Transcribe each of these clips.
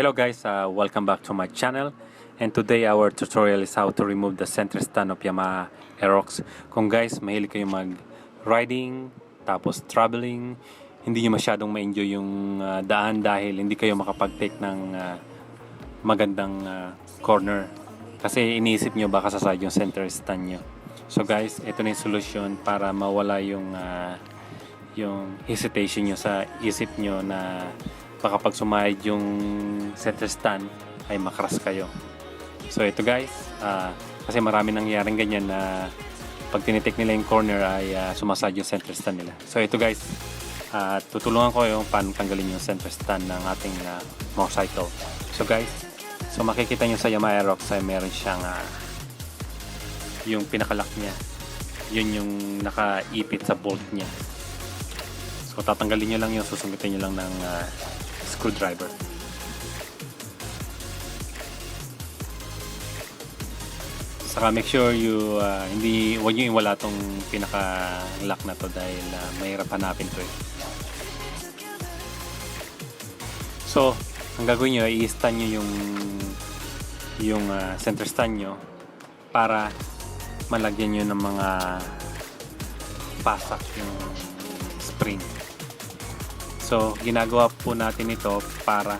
Hello guys, welcome back to my channel, and today our tutorial is how to remove the center stand of Yamaha Aerox. Kung guys mahilig kayo mag riding tapos traveling, hindi nyo masyadong ma-enjoy yung daan dahil hindi kayo makapag-take ng magandang corner kasi iniisip nyo baka sasayad yung center stand nyo. So guys, ito na yung solution para mawala yung hesitation nyo sa isip nyo na baka pag sumayad yung center stand ay makras kayo. So ito guys, kasi marami nangyaring ganyan na pag tinitik nila yung corner ay sumasayad yung center stand nila. So ito guys, tutulungan ko yung paano tanggalin yung center stand ng ating motorcycle. So guys, so makikita nyo sa Yamaha Aerox ay meron siyang yung pinakalock niya. Yun yung nakaipit sa bolt niya. So tatanggalin nyo lang yung susungitin nyo lang ng screwdriver. Saka make sure you huwag nyo iwala tong pinaka-lock na to dahil mahirap hanapin to eh. So ang gagawin nyo ay i-stand nyo yung center stand nyo para malagyan nyo ng mga pasak yung spring. So, ginagawa po natin ito para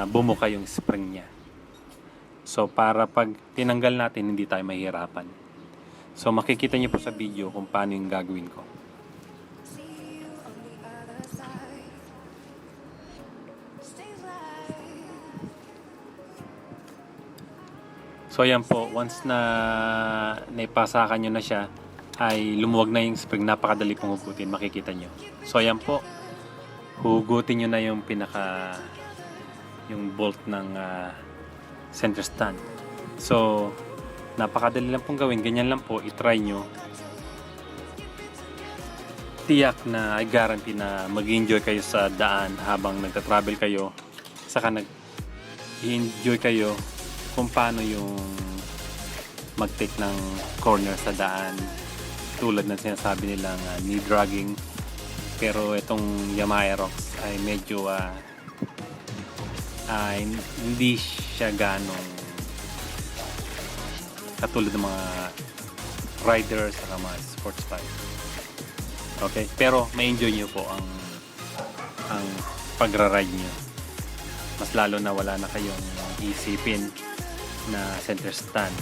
bumuka yung spring niya. So, para pag tinanggal natin, hindi tayo mahihirapan. So, makikita niyo po sa video kung paano yung gagawin ko. So, ayan po. Once na naipasakan nyo na siya, ay lumuwag na yung spring, napakadali pong hugutin, makikita nyo. So ayan po, hugutin nyo na yung yung bolt ng center stand. So napakadali lang pong gawin, ganyan lang po, itry nyo. Tiyak na, I guarantee na mag-enjoy kayo sa daan habang nagta-travel kayo, saka nag-enjoy kayo kung paano yung mag-take ng corner sa daan, tulad ng sinasabi nilang knee dragging. Pero itong Yamaha Aerox ay medyo hindi siya ganong katulad ng mga riders at mga sports bike. Okay, pero ma-enjoy nyo po ang pagra-ride nyo. Mas lalo na wala na kayong isipin na center stand.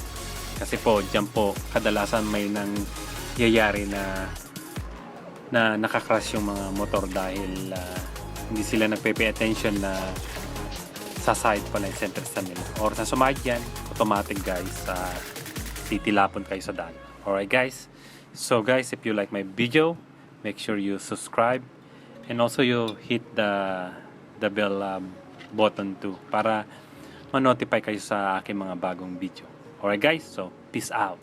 Kasi po, dyan po kadalasan may nangyayari na nakakrush yung mga motor dahil hindi sila nagpe-pay attention na sa side pala yung center stand nila. Or sa sumahid yan, automatic guys, titilapon kayo sa daan. Alright guys, so guys, if you like my video, make sure you subscribe and also you hit the bell button too para ma-notify kayo sa aking mga bagong video. Alright guys, so peace out.